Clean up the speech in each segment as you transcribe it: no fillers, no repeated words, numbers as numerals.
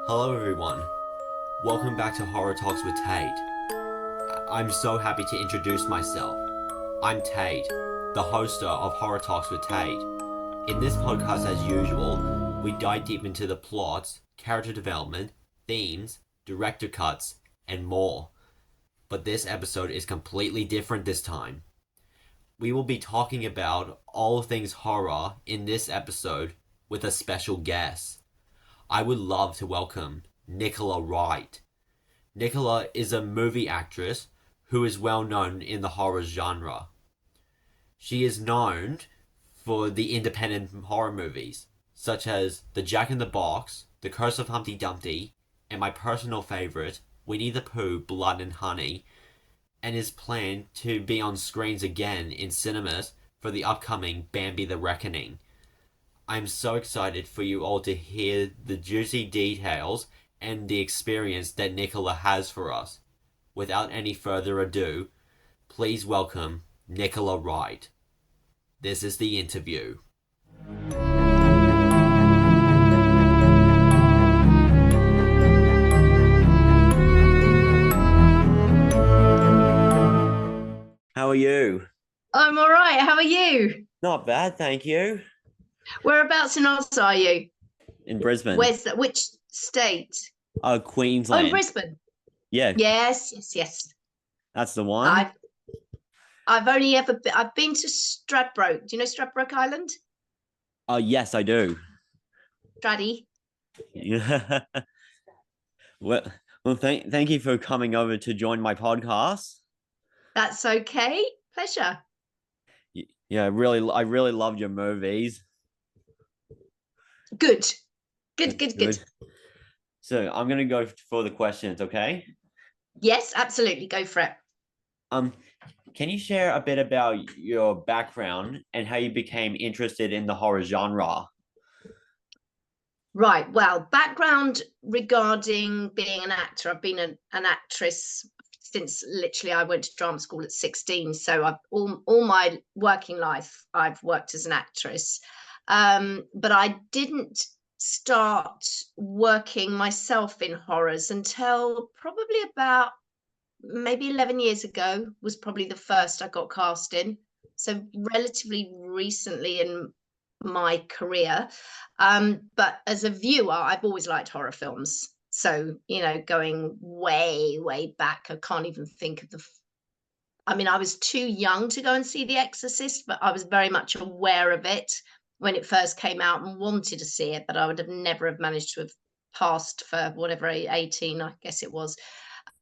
Hello everyone, welcome back to Horror Talks with Tate. I'm so happy to introduce myself. I'm Tate, the hoster of Horror Talks with Tate. In this podcast, as usual, we dive deep into the plots, character development, themes, director cuts, and more. But this episode is completely different this time. We will be talking about all things horror in this episode with a special guest. I would love to welcome Nicola Wright. Nicola is a movie actress who is well known in the horror genre. She is known for the independent horror movies, such as The Jack in the Box, The Curse of Humpty Dumpty, and my personal favourite, Winnie the Pooh, Blood and Honey, and is planned to be on screens again in cinemas for the upcoming Bambi the Reckoning. I'm so excited for you all to hear the juicy details and the experience that Nicola has for us. Without any further ado, please welcome Nicola Wright. This is the interview. How are you? I'm all right. How are you? Not bad, thank you. Whereabouts in Oz are you? In Brisbane. Where's that? Which state? Queensland. Oh, in Brisbane. Yeah. Yes. That's the one. I've been to Stradbroke. Do you know Stradbroke Island? Yes, I do. Straddy. Yeah. well, thank you for coming over to join my podcast. That's okay. Pleasure. Yeah, I really loved your movies. Good. So I'm gonna go for the questions, okay? Yes, absolutely. Go for it. Can you share a bit about your background and how you became interested in the horror genre? Right. Well, background regarding being an actor. I've been an actress since literally I went to drama school at 16. So I've all my working life, I've worked as an actress. But I didn't start working myself in horrors until probably about maybe 11 years ago was probably the first I got cast in. So relatively recently in my career. But as a viewer, I've always liked horror films. So, going way back, I can't even think of I was too young to go and see The Exorcist, but I was very much aware of it when it first came out and wanted to see it, but I would have never have managed to have passed for whatever, 18, I guess it was.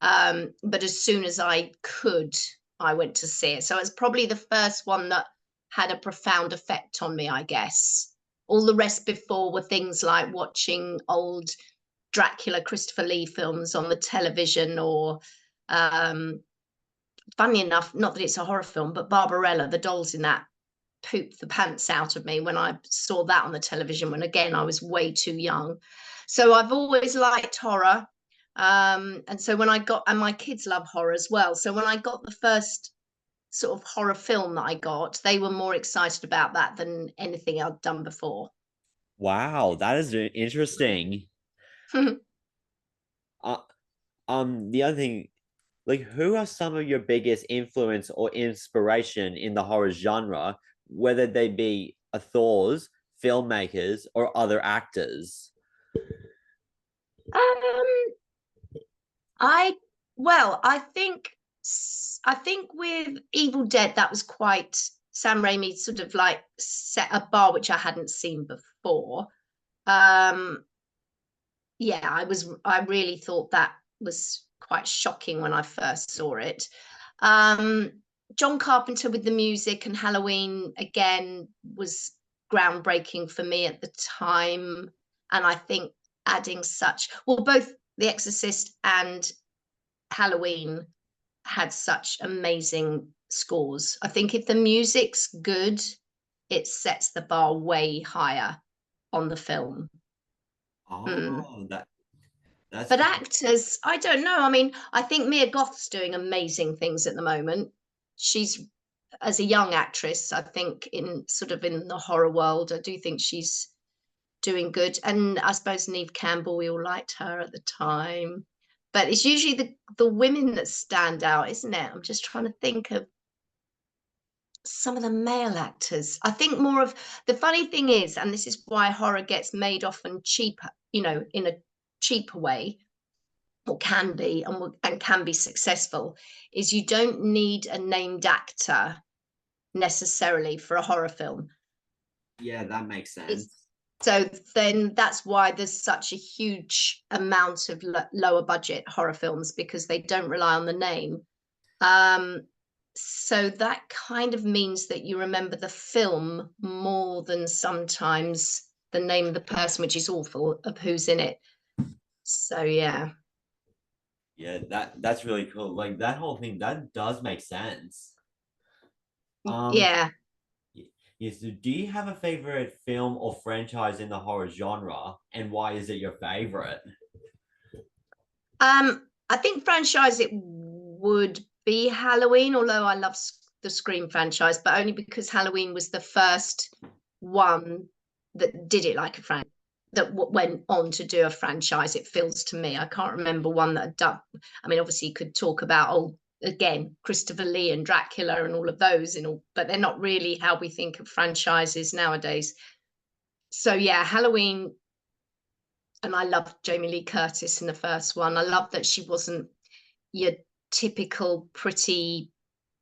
But as soon as I could, I went to see it. So it's probably the first one that had a profound effect on me, I guess. All the rest before were things like watching old Dracula, Christopher Lee films on the television, or funny enough, not that it's a horror film, but Barbarella, the dolls in that pooped the pants out of me when I saw that on the television, when again I was way too young. So I've always liked horror. And so and my kids love horror as well. So when I got the first sort of horror film that I got, they were more excited about that than anything I'd done before. Wow, that is interesting. The other thing, like, who are some of your biggest influence or inspiration in the horror genre, whether they be authors, filmmakers, or other actors? I think with Evil Dead, that was quite Sam Raimi sort of like set a bar which I hadn't seen before. I really thought that was quite shocking when I first saw it. John Carpenter with the music and Halloween again was groundbreaking for me at the time. And I think adding both The Exorcist and Halloween had such amazing scores. I think if the music's good, it sets the bar way higher on the film. That's But actors, I don't know. I mean, I think Mia Goth's doing amazing things at the moment. She's, as a young actress, I think in the horror world, I do think she's doing good. And I suppose Neve Campbell, we all liked her at the time. But it's usually the women that stand out, isn't it? I'm just trying to think of some of the male actors. I think more of the funny thing is, and this is why horror gets made often cheaper, in a cheaper way, or can be, and can be successful, is you don't need a named actor necessarily for a horror film. Yeah, that makes sense. So then that's why there's such a huge amount of lower budget horror films, because they don't rely on the name. So that kind of means that you remember the film more than sometimes the name of the person, which is awful, of who's in it. So yeah. Yeah, that's really cool. Like that whole thing, that does make sense. Yeah. Yes, so do you have a favorite film or franchise in the horror genre, and why is it your favorite? I think franchise it would be Halloween, although I love the Scream franchise, but only because Halloween was the first one that did it like a franchise, that went on to do a franchise. It feels to me, I can't remember one that had done. I mean, obviously you could talk about again Christopher Lee and Dracula and all of those, but they're not really how we think of franchises nowadays. So yeah, Halloween. And I loved Jamie Lee Curtis in the first one. I love that she wasn't your typical pretty.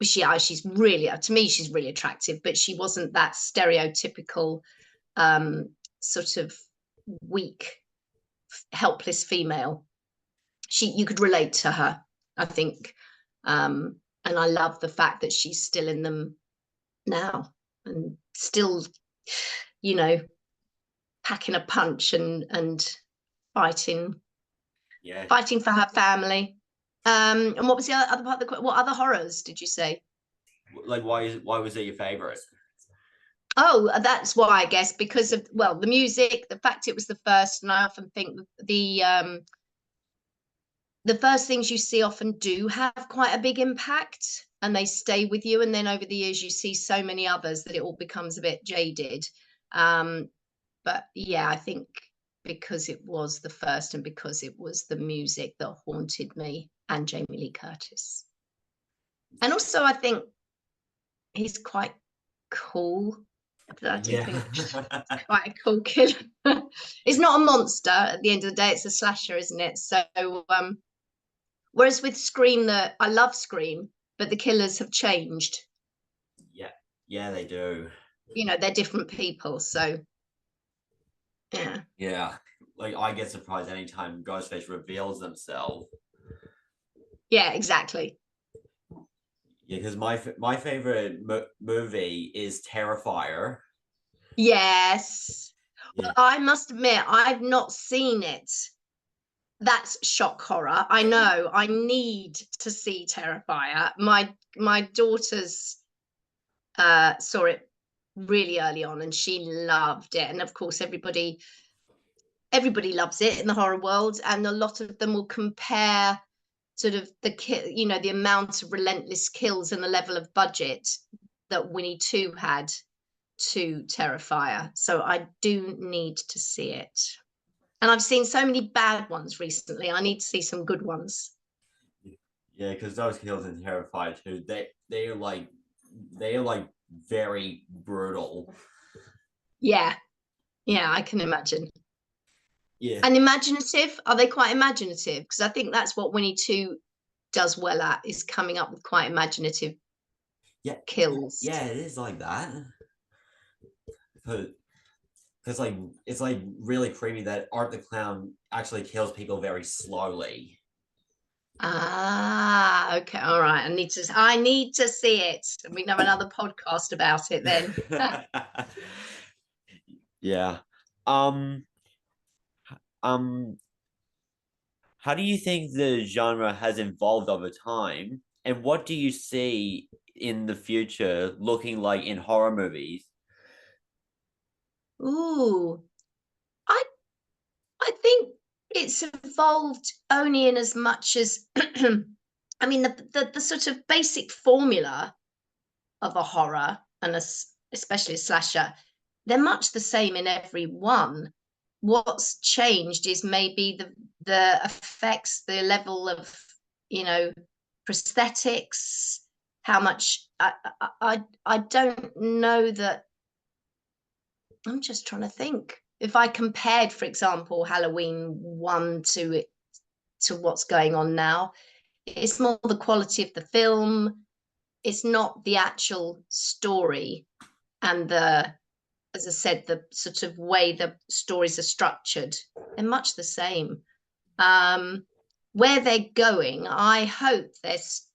She's really, to me, she's really attractive, but she wasn't that stereotypical sort of weak, helpless female. You could relate to her, I think. And I love the fact that she's still in them now and still, packing a punch and fighting for her family. And what was the other part of what other horrors did you say? Like why was it your favorite? Oh, that's why, I guess, because of, well, the music, the fact it was the first, and I often think the first things you see often do have quite a big impact, and they stay with you, and then over the years you see so many others that it all becomes a bit jaded. But yeah, I think because it was the first and because it was the music that haunted me, and Jamie Lee Curtis. And also I think he's quite cool. I do think quite a cool killer. It's not a monster at the end of the day, it's a slasher, isn't it? So whereas with Scream, I love Scream, but the killers have changed. Yeah, they do. They're different people, so yeah. Like I get surprised anytime Ghostface reveals themselves. Yeah, exactly. Yeah, because my favorite movie is Terrifier. Yes. Yeah. Well, I must admit, I've not seen it. That's shock horror. I know. I need to see Terrifier. My daughters saw it really early on, and she loved it. And of course, everybody loves it in the horror world, and a lot of them will compare sort of the amount of relentless kills and the level of budget that Winnie 2 had to Terrifier. So I do need to see it. And I've seen so many bad ones recently. I need to see some good ones. Yeah, because those kills in Terrifier too, they are like very brutal. Yeah, I can imagine. Yeah. And imaginative? Are they quite imaginative? Because I think that's what Winnie 2 does well at, is coming up with quite imaginative kills. Yeah, it is like that. Because like it's like really creepy that Art the Clown actually kills people very slowly. Ah, okay, all right. I need to see it, and we can have another podcast about it then. Yeah. How do you think the genre has evolved over time, and what do you see in the future looking like in horror movies? Ooh, I think it's evolved only in as much as I mean the sort of basic formula of a horror, and especially a slasher, they're much the same in every one. what's changed is maybe the effects, the level of, you know, prosthetics, how much I don't know that. I'm just trying to think. If I compared, for example, Halloween 1 to what's going on now, it's more the quality of the film. It's not the actual story and the, as I said, the sort of way the stories are structured. They're much the same. Where they're going, I hope there's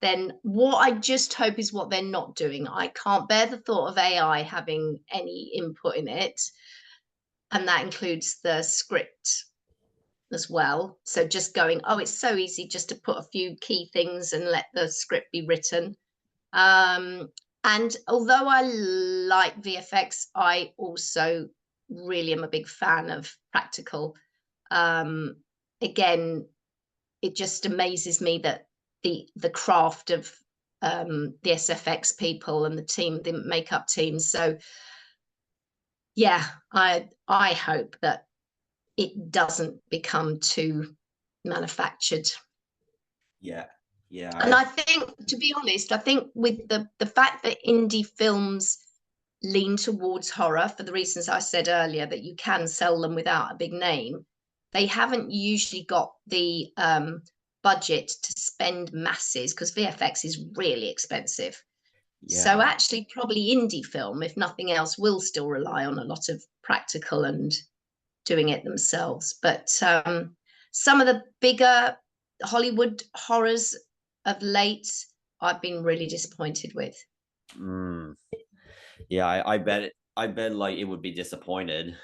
then what I just hope is what they're not doing. I can't bear the thought of AI having any input in it. And that includes the script as well. So just going, oh, it's so easy just to put a few key things and let the script be written. And although I like VFX, I also really am a big fan of practical. Again, it just amazes me that the craft of the SFX people and the team, the makeup team. So yeah, I hope that it doesn't become too manufactured. Yeah, yeah, And I think, to be honest, I think with the fact that indie films lean towards horror for the reasons I said earlier, that you can sell them without a big name, they haven't usually got the budget to spend masses, because VFX is really expensive. So yeah, actually, probably indie film, if nothing else, will still rely on a lot of practical and doing it themselves. But some of the bigger Hollywood horrors of late, I've been really disappointed with. mm. Yeah. I bet like it would be disappointed.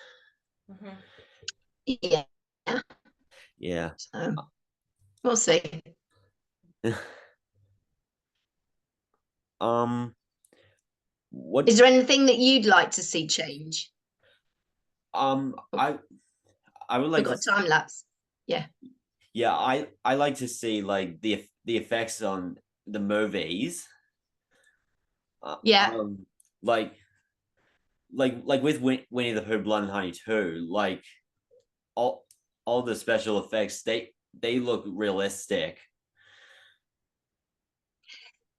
Yeah, Yeah. so we'll see. um. What? Is there anything that you'd like to see change? Um. Oh, I would we've like to. got a time lapse. Yeah. Yeah. I like to see like the effects on the movies. Uh, Yeah. um. Like with Winnie the Pooh, Blood and Honey 2, like all all the special effects, they look realistic.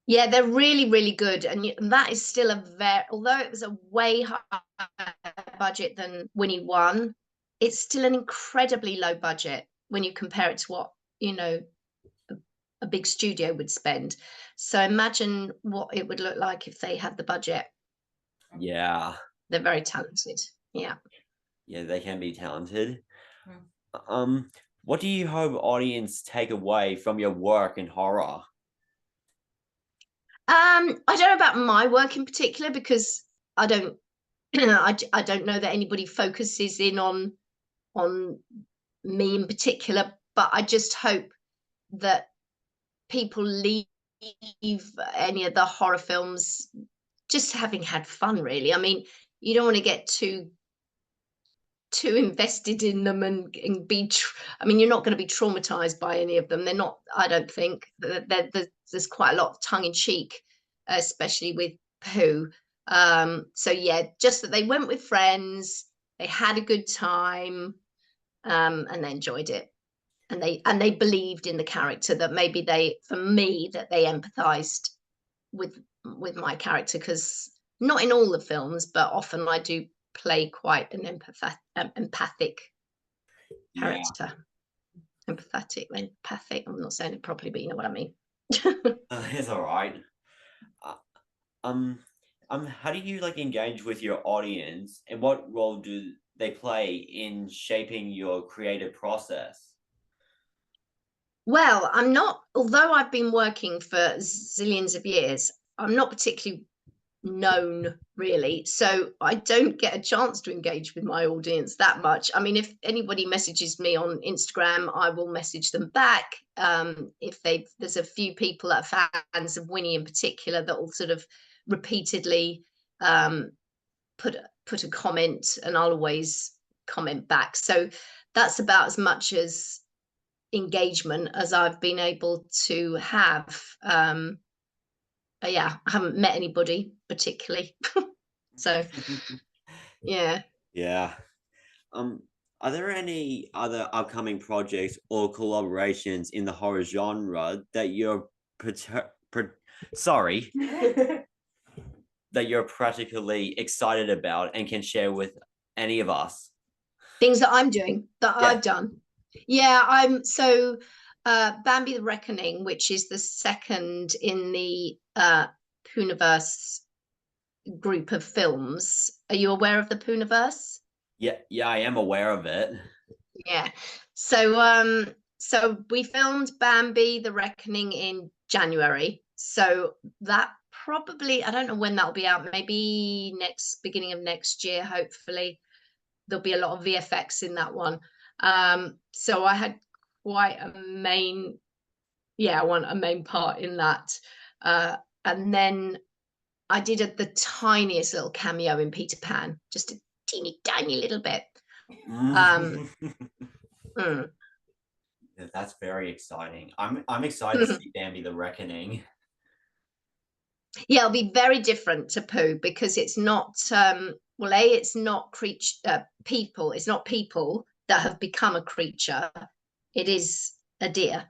Yeah, they're really, really good. And that is still a very, although it was a way higher budget than Winnie 1, it's still an incredibly low budget when you compare it to what, you know, a big studio would spend. So imagine what it would look like if they had the budget. Yeah. They're very talented. Yeah. Yeah, they can be talented. Um, what do you hope audience take away from your work in horror? I don't know about my work in particular, because I don't I don't know that anybody focuses in on me in particular, but I just hope that people leave any of the horror films just having had fun, really. I mean, you don't want to get too invested in them and be I mean, you're not going to be traumatized by any of them. They're not, I don't think. There's quite a lot of tongue-in-cheek, especially with Pooh. So yeah, just that they went with friends, they had a good time, and they enjoyed it, and they believed in the character, that maybe they, for me, that they empathized with my character, because not in all the films, but often I do play quite an empathic Yeah, character. Empathic. I'm not saying it properly, but you know what I mean. it's all right. Uh, um, how do you like engage with your audience, and what role do they play in shaping your creative process? Well, I'm not, although I've been working for zillions of years, I'm not particularly known, really, so I don't get a chance to engage with my audience that much. I mean, if anybody messages me on Instagram, I will message them back. If there's a few people that are fans of Winnie in particular that will sort of repeatedly um, put a comment, and I'll always comment back. So that's about as much as engagement as I've been able to have. Yeah, I haven't met anybody particularly. So yeah. Yeah. Um, are there any other upcoming projects or collaborations in the horror genre that you're sorry that you're particularly excited about and can share with any of us? Things that I'm doing, that Yeah. I've done. Yeah, I'm so Bambi the Reckoning, which is the second in the Pooniverse group of films. Are you aware of the Pooniverse? Yeah, I am aware of it. Yeah. So we filmed Bambi the Reckoning in January. So that probably, I don't know when that'll be out, maybe beginning of next year, hopefully. There'll be a lot of VFX in that one. So I had quite a main, I want a main part in that. And then I did the tiniest little cameo in Peter Pan, just a teeny tiny little bit. Um, mm. That's very exciting. I'm excited to see Bambi the Reckoning. Yeah, it'll be very different to Pooh because it's not it's not people. It's not people that have become a creature. It is a deer.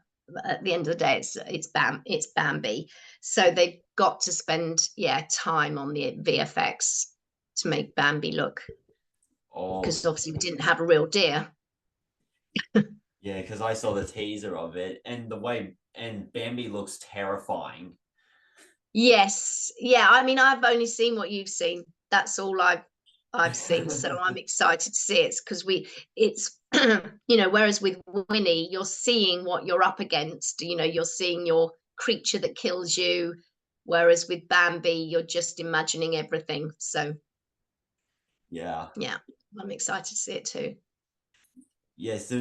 At the end of the day, it's Bambi. So they've got to spend time on the VFX to make Bambi look, Oh, because obviously we didn't have a real deer. yeah, because I saw the teaser of it, and Bambi looks terrifying. Yes, yeah. I mean, I've only seen what you've seen. That's all I've seen. So I'm excited to see it because it's whereas with Winnie, you're seeing what you're up against. You're seeing your creature that kills you, whereas with Bambi, you're just imagining everything. So Yeah. yeah, I'm excited to see it too. Yeah, so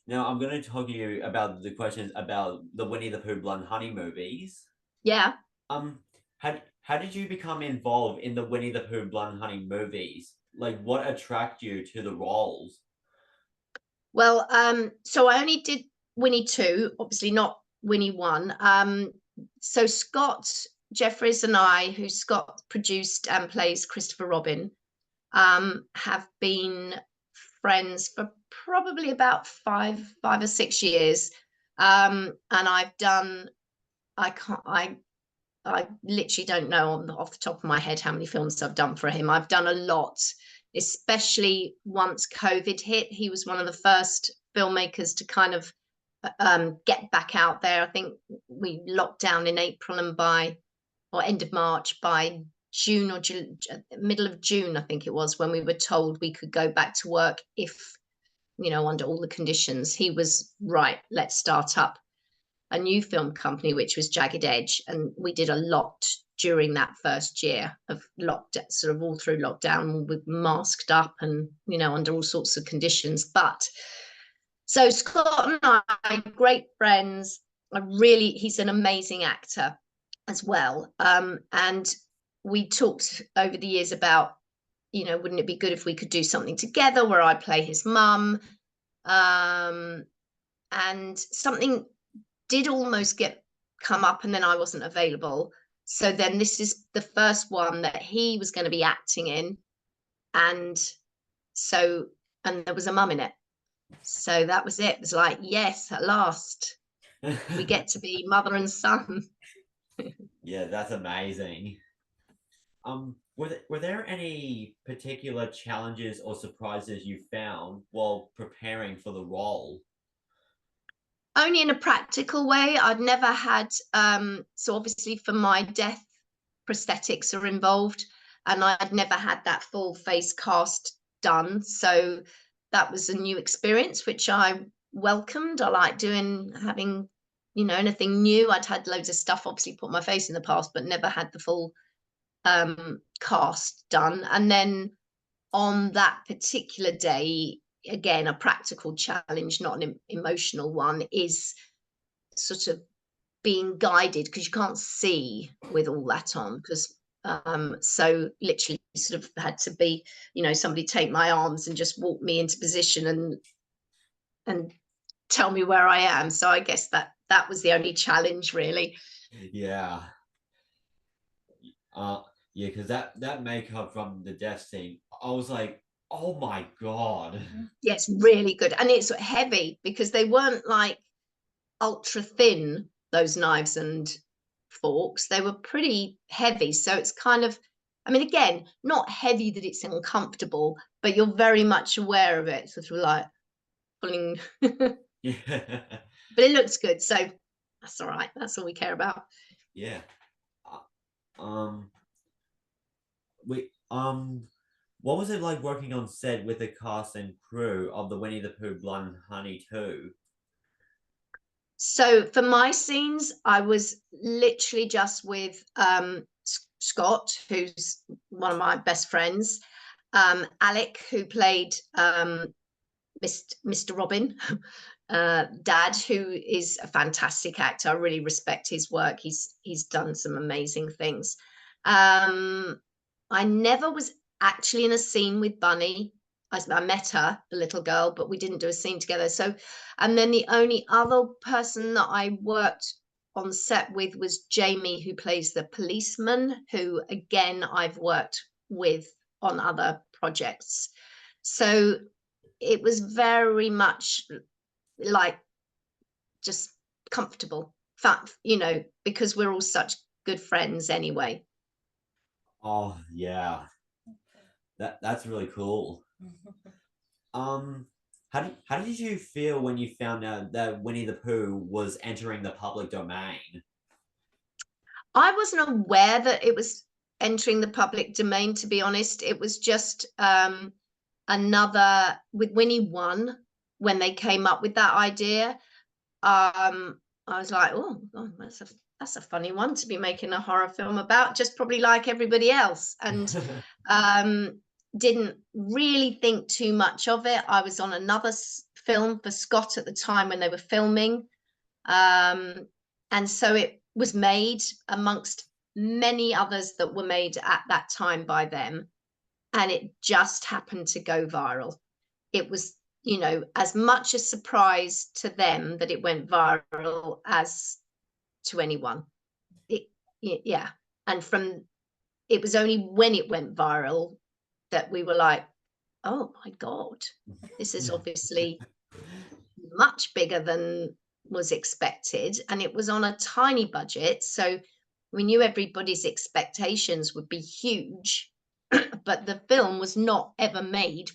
now I'm going to talk to you about the questions about the Winnie the Pooh Blood and Honey movies. Yeah. Um, how did you become involved in the Winnie the Pooh Blood and Honey movies? Like, what attracted you to the roles? Well, so I only did Winnie 2, obviously not Winnie 1. So Scott Jeffries and I, who Scott produced and plays Christopher Robin, have been friends for probably about 5 or 6 years. And I've done, I literally don't know off the top of my head how many films I've done for him. I've done a lot, especially once COVID hit. He was one of the first filmmakers to kind of get back out there. I think we locked down in April, and end of March, by June or middle of June, I think it was, when we were told we could go back to work if, under all the conditions. He was right. Let's start up a new film company, which was Jagged Edge, and we did a lot during that first year of lockdown, sort of all through lockdown, with masked up and under all sorts of conditions. But so Scott and I, great friends. He's an amazing actor as well. And we talked over the years about, wouldn't it be good if we could do something together where I play his mum? And something did almost come up, and then I wasn't available. So then this is the first one that he was going to be acting in. And there was a mum in it. So that was it. It was like, yes, at last we get to be mother and son. Yeah, that's amazing. Were there any particular challenges or surprises you found while preparing for the role? Only in a practical way. I'd never had so obviously for my death, prosthetics are involved, and I'd never had that full face cast done. So that was a new experience, which I welcomed. I like having anything new. I'd had loads of stuff obviously put my face in the past, but never had the full cast done. And then on that particular day, again, a practical challenge, not an emotional one, is sort of being guided, because you can't see with all that on, because so literally sort of had to be, somebody take my arms and just walk me into position and tell me where I am. So I guess that was the only challenge, really. Yeah. Uh, yeah, because that makeup from the death scene, I was like, Oh my god. Yes, really good. And it's heavy because they weren't like ultra thin, those knives and forks. They were pretty heavy. So it's kind of, I mean, again, not heavy that it's uncomfortable, but you're very much aware of it, sort of like pulling. But Yeah. it looks good. So that's all right. That's all we care about. Yeah. Um, we what was it like working on set with the cast and crew of the Winnie the Pooh Blood and Honey 2? So for my scenes, I was literally just with Scott, who's one of my best friends, Alec, who played Mr. Robin, Dad, who is a fantastic actor. I really respect his work. He's done some amazing things. I never was actually in a scene with Bunny. I met her, the little girl, but we didn't do a scene together. So, and then the only other person that I worked on set with was Jamie, who plays the policeman, who again I've worked with on other projects. So it was very much like just comfortable, because we're all such good friends anyway. Oh yeah, that's really cool. Um, how did you feel when you found out that Winnie the Pooh was entering the public domain? I wasn't aware that it was entering the public domain, to be honest. It was just another with Winnie 1 when they came up with that idea. I was like, oh, that's a funny one to be making a horror film about, just probably like everybody else. And didn't really think too much of it. I was on another film for Scott at the time when they were filming. And so it was made amongst many others that were made at that time by them. And it just happened to go viral. It was, as much a surprise to them that it went viral as to anyone. Yeah. And it was only when it went viral that we were like, oh my God, this is obviously much bigger than was expected. And it was on a tiny budget. So we knew everybody's expectations would be huge, but the film was not ever made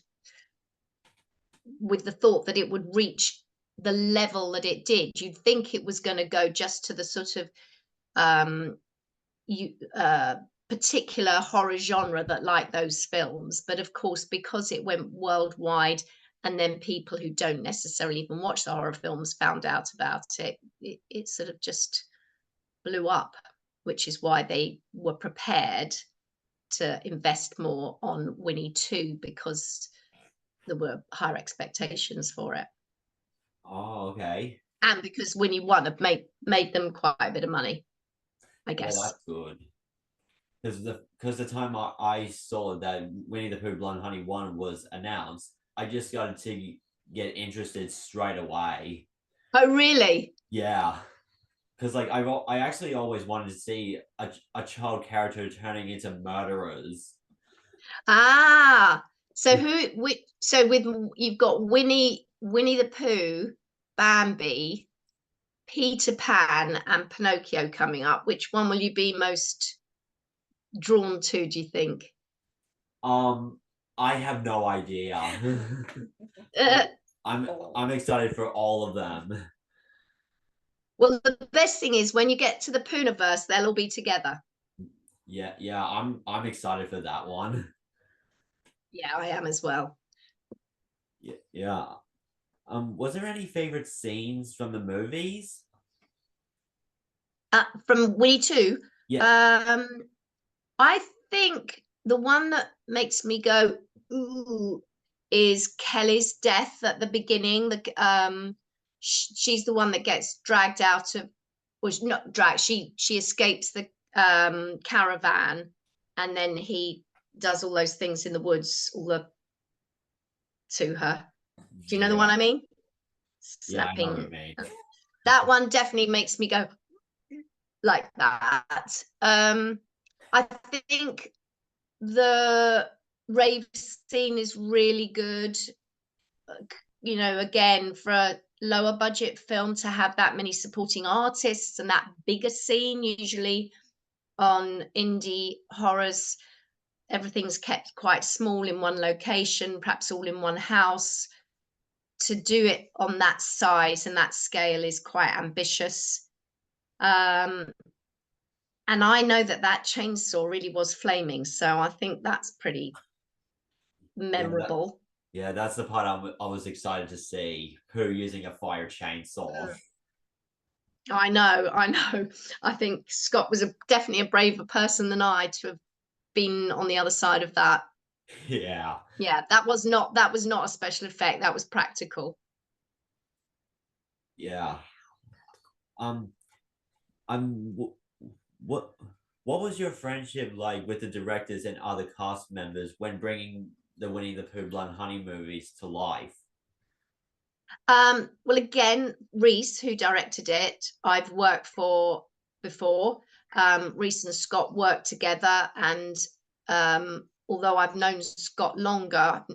with the thought that it would reach the level that it did. You'd think it was going to go just to the sort of particular horror genre that like those films. But of course, because it went worldwide, and then people who don't necessarily even watch the horror films found out about it, it sort of just blew up, which is why they were prepared to invest more on Winnie 2, because there were higher expectations for it. Oh, okay. And because Winnie 1 have made them quite a bit of money, I Well, guess. that's good. Because the time I saw that Winnie the Pooh Blood and Honey 1 was announced, I just started to get interested straight away. Oh, really? Yeah. Because like I actually always wanted to see a child character turning into murderers. Ah, so with you've got Winnie the Pooh, Bambi, Peter Pan, and Pinocchio coming up. Which one will you be most drawn to, do you think? Um, I have no idea. Uh, I'm excited for all of them. well, the best thing is when you get to the Poohniverse, they'll all be together. Yeah, I'm excited for that one. Yeah, I am as well. Yeah. Was there any favorite scenes from the movies? From Winnie 2, Yeah. I think the one that makes me go ooh is Kelly's death at the beginning. She's the one that gets dragged out of, well, not dragged. She escapes the caravan, and then he does all those things in the woods, to her. Do you know the one Yeah. I mean? Yeah, I know what you Snapping. mean. That one definitely makes me go like that. I think the rave scene is really good. You know, again, for a lower budget film to have that many supporting artists and that bigger scene, usually on indie horrors, everything's kept quite small in one location, perhaps all in one house. To do it on that size and that scale is quite ambitious. And I know that chainsaw really was flaming, so I think that's pretty memorable. Yeah, that's the part I was excited to see. Pooh using a fire chainsaw. I know. I think Scott was definitely a braver person than I to have been on the other side of that. Yeah. Yeah, that was not a special effect. That was practical. Yeah. Um. What what was your friendship like with the directors and other cast members when bringing the Winnie the Pooh Blood Honey movies to life? Well, again, Reese, who directed it, I've worked for before. Reese and Scott worked together, and although I've known Scott longer,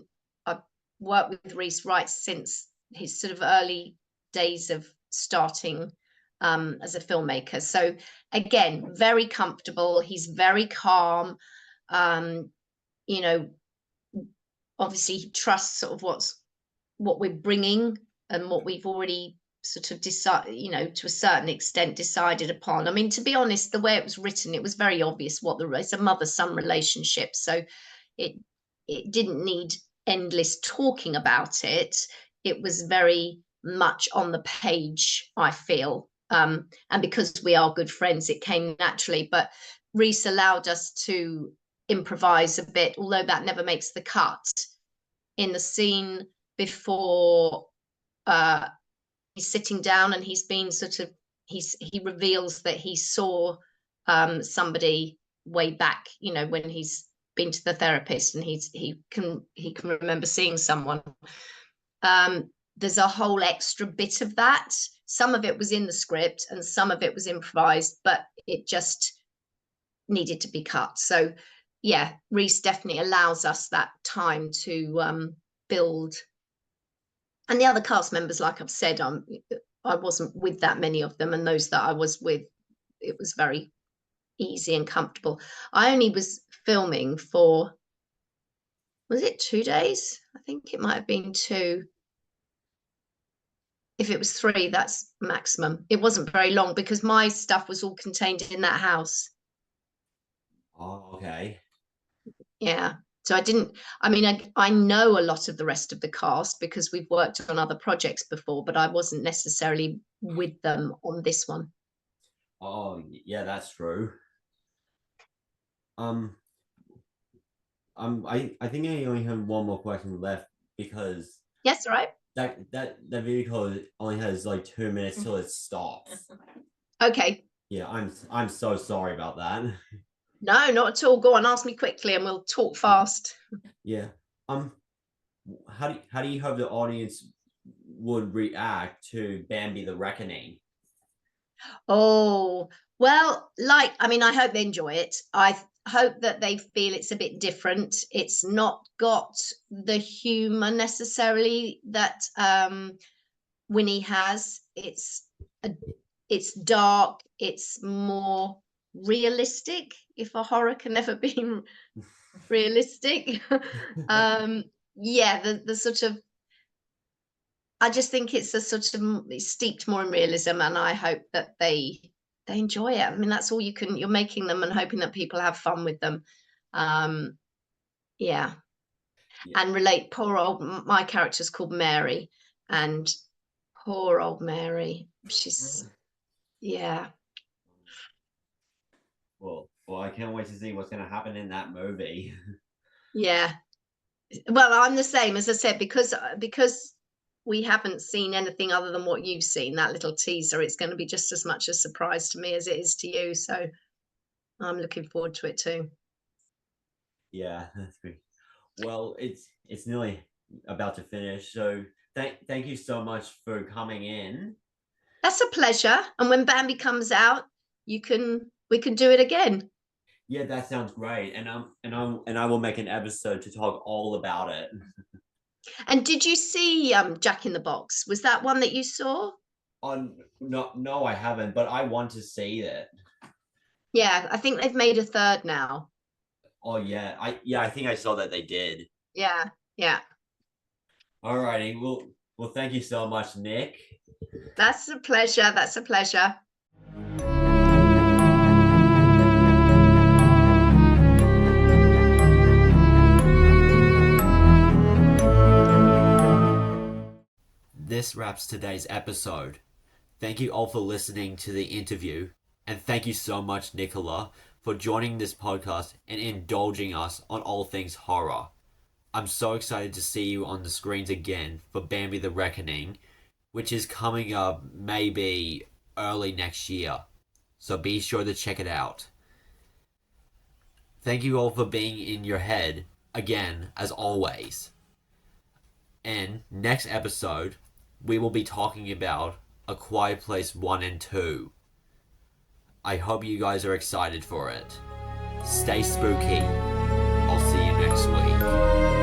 I've worked with Reese right since his sort of early days of starting as a filmmaker. So again, very comfortable. He's very calm. You know, obviously he trusts sort of what we're bringing and what we've already sort of decided, you know, to a certain extent decided upon. I mean, to be honest, the way it was written, it was very obvious it's a mother-son relationship, so it didn't need endless talking about it. It was very much on the page, I feel. And because we are good friends, it came naturally. But Reese allowed us to improvise a bit, although that never makes the cut. In the scene before he's sitting down and he's been sort of he reveals that he saw somebody way back, you know, when he's been to the therapist, and he can remember seeing someone. There's a whole extra bit of that. Some of it was in the script and some of it was improvised, but it just needed to be cut. So yeah, Reese definitely allows us that time to build. And the other cast members, like I've said, I wasn't with that many of them, and those that I was with, it was very easy and comfortable. I only was filming for, was it 2 days? I think it might have been 2. If it was 3, that's maximum. It wasn't very long because my stuff was all contained in that house. Oh, okay. Yeah. So I mean, I know a lot of the rest of the cast because we've worked on other projects before, but I wasn't necessarily with them on this one. Oh, yeah, that's true. Um, I think I only have one more question left because Yes, right. that vehicle only has like 2 minutes till it stops. Okay. Yeah, I'm so sorry about that. No, not at all. Go on, ask me quickly and we'll talk fast. Yeah. How do you hope the audience would react to Bambi the Reckoning? Oh, well, I mean, I hope they enjoy it. I hope that they feel it's a bit different. It's not got the humor necessarily that Winnie has. It's dark, it's more realistic, if a horror can ever be realistic. Yeah, the sort of, I just think it's a sort of, it's steeped more in realism, and I hope that they enjoy it. I mean, that's all you're making them and hoping that people have fun with them. um yeah. Yeah. And relate. Poor old, my character's called Mary, and poor old Mary, she's, yeah. Well, I can't wait to see what's going to happen in that movie. Yeah. Well, I'm the same, as I said, because we haven't seen anything other than what you've seen, that little teaser. It's going to be just as much a surprise to me as it is to you, so I'm looking forward to it too. Yeah, that's great. Well, it's nearly about to finish, so thank you so much for coming in. That's a pleasure. And when Bambi comes out, we can do it again. Yeah, that sounds great. And I will make an episode to talk all about it. And did you see Jack in the Box? Was that one that you saw? On no, I haven't, but I want to see it. Yeah, I think they've made a third now. Oh yeah, I think I saw that they did. Yeah, yeah. Alrighty, well, thank you so much, Nick. That's a pleasure. That's a pleasure. This wraps today's episode. Thank you all for listening to the interview, and thank you so much, Nicola, for joining this podcast and indulging us on all things horror. I'm so excited to see you on the screens again for Bambi the Reckoning, which is coming up maybe early next year. So be sure to check it out. Thank you all for being in your head, again, as always. And next episode, we will be talking about A Quiet Place 1 and 2. I hope you guys are excited for it. Stay spooky. I'll see you next week.